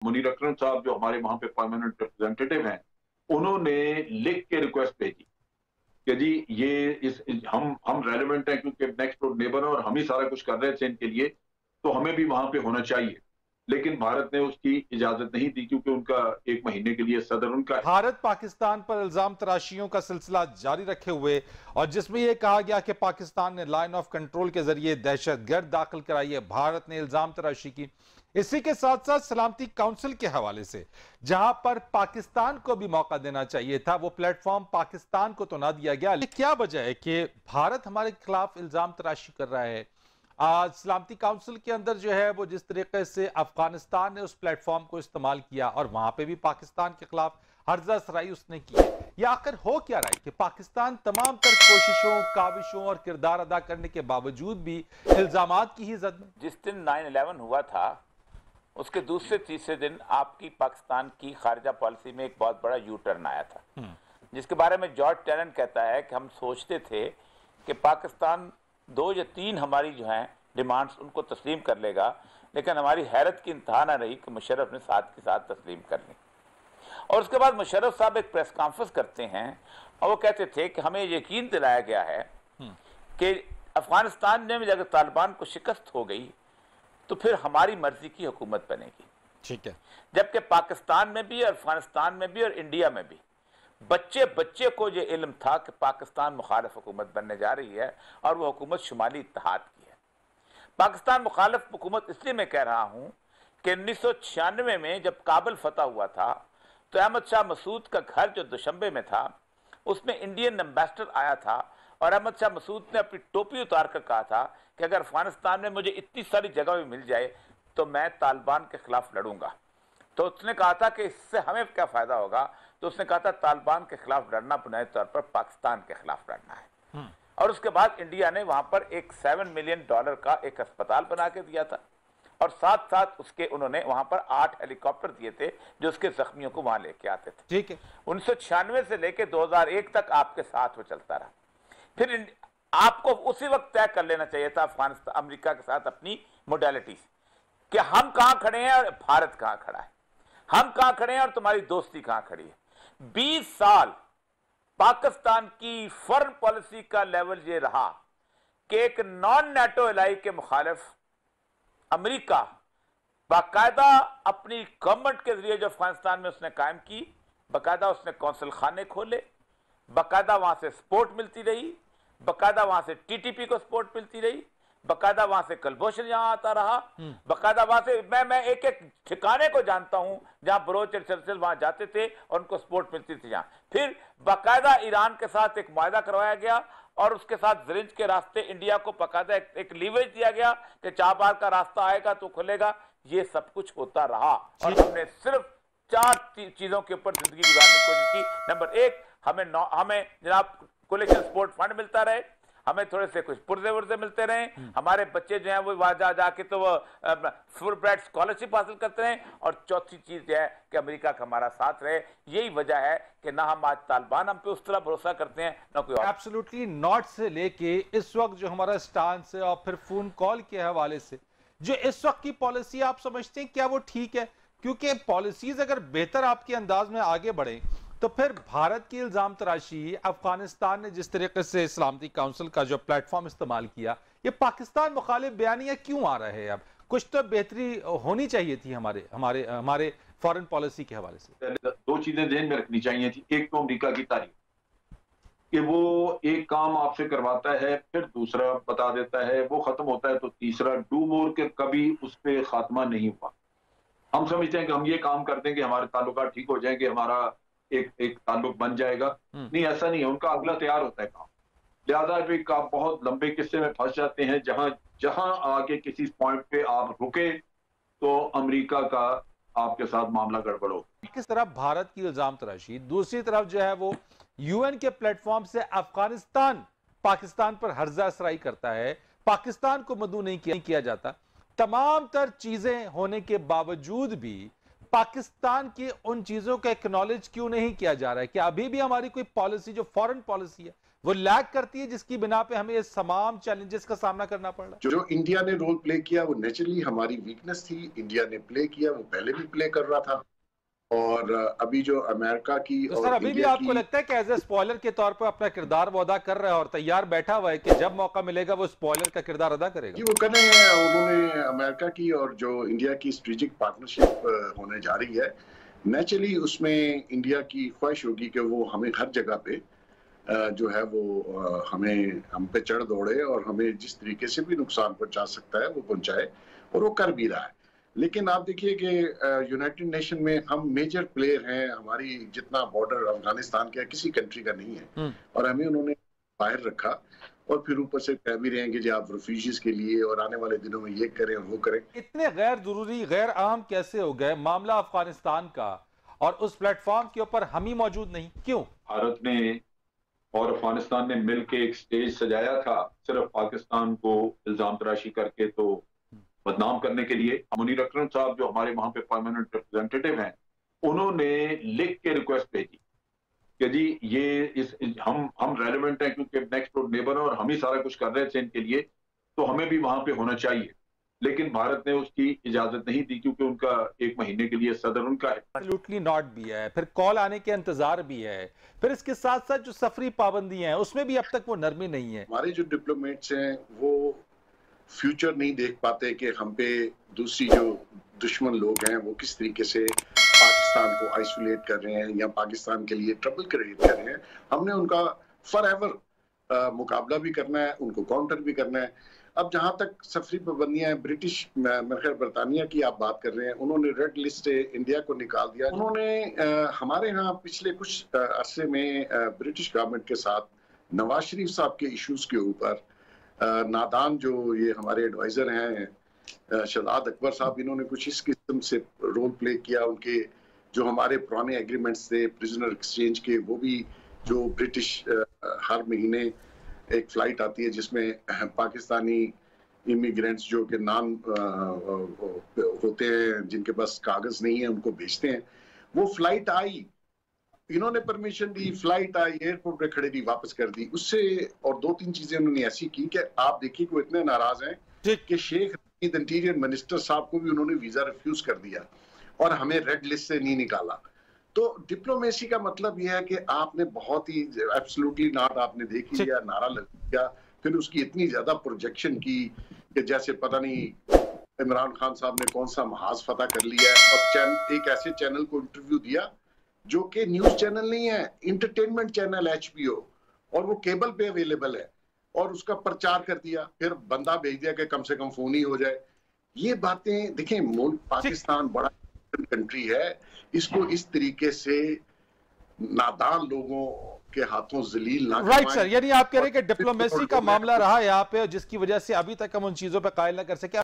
मुनीर अकरम साहब जो हमारे वहां पे परमानेंट रिप्रेजेंटेटिव हैं, उन्होंने लिख के रिक्वेस्ट भेजी कि जी ये हम रेलिवेंट हैं क्योंकि नेक्स्ट डोर नेबर है और हम ही सारा कुछ कर रहे थे इनके लिए, तो हमें भी वहां पे होना चाहिए। लेकिन भारत ने उसकी इजाजत नहीं दी क्योंकि उनका 1 महीने के लिए सदर उनका है। भारत पाकिस्तान पर इल्जाम तराशियों का सिलसिला जारी रखे हुए और जिसमें यह कहा गया कि पाकिस्तान ने लाइन ऑफ कंट्रोल के जरिए दहशतगर्द दाखिल कराई है, भारत ने इल्जाम तराशी की। इसी के साथ साथ सलामती काउंसिल के हवाले से जहां पर पाकिस्तान को भी मौका देना चाहिए था, वो प्लेटफॉर्म पाकिस्तान को तो ना दिया गया। क्या वजह है कि भारत हमारे खिलाफ इल्जाम तराशी कर रहा है? आज सलामती काउंसिल के अंदर जो है वो जिस तरीके से अफगानिस्तान ने उस प्लेटफॉर्म को इस्तेमाल किया और वहां पे भी पाकिस्तान के खिलाफ हर्जा सराई उसने की है, या आखिर हो क्या रहा है कि पाकिस्तान तमाम तर कोशिशों, काविशों और किरदार अदा करने के बावजूद भी इल्जामात की ही जद में? जिस दिन 9/11 हुआ था उसके दूसरे तीसरे दिन आपकी पाकिस्तान की खारजा पॉलिसी में एक बहुत बड़ा यू टर्न आया था, जिसके बारे में जॉर्ज टेलन कहता है कि हम सोचते थे कि पाकिस्तान 2 या 3 हमारी जो हैं डिमांड्स उनको तस्लीम कर लेगा, लेकिन हमारी हैरत की इंतहा ना रही कि मुशर्रफ ने साथ के साथ तस्लीम कर ली। और उसके बाद मुशर्रफ साहब एक प्रेस कॉन्फ्रेंस करते हैं और वो कहते थे कि हमें यकीन दिलाया गया है कि अफगानिस्तान में अगर तालिबान को शिकस्त हो गई तो फिर हमारी मर्जी की हुकूमत बनेगी। ठीक है। जबकि पाकिस्तान में भी, अफगानिस्तान में भी और इंडिया में भी बच्चे बच्चे को ये इल्म था कि पाकिस्तान मुखालिफ हुकूमत बनने जा रही है और वो हुकूमत शुमाली इत्तेहाद की है। पाकिस्तान मुखालिफ हुकूमत इसलिए मैं कह रहा हूं कि 1996 में जब काबुल फतह हुआ था तो अहमद शाह मसूद का घर जो दुशंबे में था उसमें इंडियन एम्बेसडर आया था और अहमद शाह मसूद ने अपनी टोपी उतार कर कहा था कि अगर अफगानिस्तान में मुझे इतनी सारी जगह भी मिल जाए तो मैं तालिबान के खिलाफ लड़ूंगा। तो उसने कहा था कि इससे हमें क्या फायदा होगा, तो उसने कहा था तालिबान के खिलाफ लड़ना बुनियादी तौर पर पाकिस्तान के खिलाफ लड़ना है। और उसके बाद इंडिया ने वहां पर एक $7 मिलियन का एक अस्पताल बना के दिया था और साथ साथ उसके उन्होंने वहां पर 8 हेलीकॉप्टर दिए थे जो उसके जख्मियों को वहां लेके आते थे। ठीक है। 1996 से लेके 2001 तक आपके साथ वो चलता रहा। फिर आपको उसी वक्त तय कर लेना चाहिए था अफगानिस्तान अमेरिका के साथ अपनी मोडालिटीज कि हम कहां खड़े हैं और भारत कहां खड़ा है, हम कहां खड़े हैं और तुम्हारी दोस्ती कहां खड़ी है। 20 साल पाकिस्तान की फॉरेन पॉलिसी का लेवल ये रहा कि एक नॉन नेटो एलाई के मुखालिफ अमेरिका बाकायदा अपनी गवर्नमेंट के जरिए जो अफगानिस्तान में उसने कायम की, बाकायदा उसने कौंसल खाने खोले, बाकायदा वहां से सपोर्ट मिलती रही, बाकायदा वहां से टीटीपी को सपोर्ट मिलती रही, बाकायदा वहां से कुलभूषण यहां आता रहा, बाकायदा वहां से मैं एक एक ठिकाने को जानता हूं जहां बरोच और चर्चिल वहां जाते थे और उनको सपोर्ट मिलती थी। जहां फिर बाकायदा ईरान के साथ एक मुआहदा करवाया गया और उसके साथ जरिंज के रास्ते इंडिया को बाकायदा एक लीवरेज दिया गया कि चाबार का रास्ता आएगा तो खुलेगा। ये सब कुछ होता रहा और हमने सिर्फ 4 चीजों के ऊपर जिंदगी गुजारने की कोशिश की। नंबर 1, हमें जनाब कोलिशन सपोर्ट फंड मिलता रहे, हमें थोड़े से कुछ पुर्जे वुर्जे मिलते रहे, हमारे बच्चे जो हैं वो वहां जाके तो वो फुल ब्राइट स्कॉलरशिप हासिल करते रहे, और चौथी चीज है कि अमेरिका का हमारा साथ रहे। यही वजह है कि ना हम आज तालिबान हम पे उस तरह भरोसा करते हैं ना कोई और। एब्सोल्युटली नॉट से लेके इस वक्त जो हमारा स्टांस है और फिर फोन कॉल के हवाले से जो इस वक्त की पॉलिसी आप समझते हैं क्या वो ठीक है? क्योंकि पॉलिसीज अगर बेहतर आपके अंदाज में आगे बढ़े तो फिर भारत की इल्जाम तराशी, अफगानिस्तान ने जिस तरीके से सलामती काउंसिल का जो प्लेटफॉर्म इस्तेमाल किया, ये पाकिस्तान मुखालिफ बयानियां क्यों आ रहे हैं? अब कुछ तो बेहतरी होनी चाहिए थी हमारे हमारे हमारे फॉरेन पॉलिसी के हवाले से। 2 चीजें ध्यान में रखनी चाहिए थी। एक तो अमेरिका की तारीफ कि वो एक काम आपसे करवाता है फिर दूसरा बता देता है, वो खत्म होता है तो तीसरा, डू मोर के कभी उस पर खात्मा नहीं हुआ। हम समझते हैं कि हम ये काम कर देंगे हमारे ताल्लुकात ठीक हो जाएंगे, हमारा एक ताल्लुक बन जाएगा। नहीं, ऐसा नहीं है, उनका अगला तैयार होता है काम। लिहाजा भी आप बहुत लंबे किस्से में फंस जाते हैं जहां आके किसी पॉइंट पे आप रुके तो अमेरिका का आपके साथ मामला गड़बड़ हो। किस तरफ भारत की इल्जाम तराशी, दूसरी तरफ जो है वो यूएन के प्लेटफॉर्म से अफगानिस्तान पाकिस्तान पर हर्जा असराई करता है, पाकिस्तान को मदऊ नहीं किया जाता। तमाम तर चीजें होने के बावजूद भी पाकिस्तान की उन चीजों का एक्नॉलेज क्यों नहीं किया जा रहा है? कि अभी भी हमारी कोई पॉलिसी जो फॉरेन पॉलिसी है वो लैग करती है, जिसकी बिना पे हमें इस तमाम चैलेंजेस का सामना करना पड़ रहा है? जो इंडिया ने रोल प्ले किया वो नेचुरली हमारी वीकनेस थी। इंडिया ने प्ले किया, वो पहले भी प्ले कर रहा था। और अभी जो अमेरिका की तो सर अभी भी आपको लगता है कि एज ए स्पॉइलर के तौर पर अपना किरदार वो अदा कर रहा है और तैयार बैठा हुआ है कि जब मौका मिलेगा वो स्पॉइलर का किरदार अदा करेगा? जी, वो कर रहे हैं। उन्होंने अमेरिका की और जो इंडिया की स्ट्रेटेजिक पार्टनरशिप होने जा रही है, नेचुरली उसमें इंडिया की ख्वाहिश होगी कि वो हमें हर जगह पे जो है वो हम पे चढ़ दौड़े और हमें जिस तरीके से भी नुकसान पहुंचा सकता है वो पहुंचाए, और वो कर भी रहा है। लेकिन आप देखिए कि यूनाइटेड नेशन में हम मेजर प्लेयर हैं। हमारी जितना बॉर्डर अफगानिस्तान का किसी कंट्री का नहीं है, और हमें उन्होंने बाहर रखा और फिर ऊपर से कह भी रहे हैं कि जी आप रिफ्यूजीज के लिए और आने वाले दिनों में ये करें वो करें। इतने गैर जरूरी गैर आम कैसे हो गए मामला अफगानिस्तान का, और उस प्लेटफॉर्म के ऊपर हम ही मौजूद नहीं? क्यों? भारत ने और अफगानिस्तान ने मिलकर एक स्टेज सजाया था सिर्फ पाकिस्तान को इल्जाम तराशी करके तो बदनाम करने के लिए। मुनीर अकरम साहब जो हमारे वहां पे परमानेंट रिप्रेजेंटेटिव हैं, उन्होंने लिख के रिक्वेस्ट भेजी कि जी ये हम रेलेवेंट हैं क्योंकि नेक्स्ट डोर नेबर है और हम ही सारा कुछ कर रहे थे इनके लिए, तो हमें भी वहां पे होना चाहिए। लेकिन भारत ने उसकी इजाजत नहीं दी क्योंकि उनका 1 महीने के लिए सदर उनका है। एब्सोल्युटली नॉट भी है, फिर कॉल आने के इंतजार भी है, फिर इसके साथ साथ जो सफरी पाबंदियां हैं उसमें भी अब तक वो नरमी नहीं है। हमारे जो डिप्लोमेट्स हैं वो फ्यूचर नहीं देख पाते कि हम पे दूसरी जो दुश्मन लोग हैं वो किस तरीके से पाकिस्तान को आइसोलेट कर रहे हैं या पाकिस्तान के लिए ट्रबल क्रिएट कर रहे हैं। हमने उनका फॉरएवर मुकाबला भी करना है, उनको काउंटर भी करना है। अब जहां तक सफरी पाबंदियां हैं, ब्रिटिश बरतानिया की आप बात कर रहे हैं, उन्होंने रेड लिस्ट से इंडिया को निकाल दिया। उन्होंने हमारे यहाँ पिछले कुछ अरसे में ब्रिटिश गवर्नमेंट के साथ नवाज शरीफ साहब के इश्यूज के ऊपर नादान जो ये हमारे एडवाइजर हैं शहजाद अकबर साहब, इन्होंने कुछ इस किस्म से रोल प्ले किया। उनके जो हमारे पुराने एग्रीमेंट्स थे प्रिजनर एक्सचेंज के, वो भी जो ब्रिटिश हर महीने एक फ्लाइट आती है जिसमें पाकिस्तानी इमिग्रेंट्स जो कि नाम होते हैं, जिनके पास कागज नहीं है, उनको भेजते हैं। वो फ्लाइट आई, इन्होंने permission the, flight I, airport पे खड़े दी, वापस कर दी। उससे और 2-3 चीजें उन्होंने ऐसी की कि आप देखिए कि वो इतने नाराज हैं कि शेख रशीद इंटीरियर मिनिस्टर साहब को भी उन्होंने वीजा रिफ्यूज कर दिया और हमें रेड लिस्ट से नहीं निकाला। तो डिप्लोमेसी का मतलब यह है कि आपने बहुत ही एब्सोल्युटली नॉट आपने देख लिया, नारा लग दिया, फिर उसकी इतनी ज्यादा प्रोजेक्शन की कि जैसे पता नहीं इमरान खान साहब ने कौन सा महाज फतह कर लिया है, और एक ऐसे चैनल को इंटरव्यू दिया जो कि न्यूज चैनल नहीं है, इंटरटेनमेंट चैनल HBO, और वो केबल पे अवेलेबल है, और उसका प्रचार कर दिया। फिर बंदा भेज दिया कि कम से कम फोन ही हो जाए। ये बातें देखें, मुल्क पाकिस्तान बड़ा कंट्री है, इसको इस तरीके से नादान लोगों के हाथों जलील ना। राइट सर, यानी आप कह रहे हैं कि डिप्लोमेसी का मामला रहा यहाँ पे जिसकी वजह से अभी तक हम उन चीजों पे कायल ना कर सके।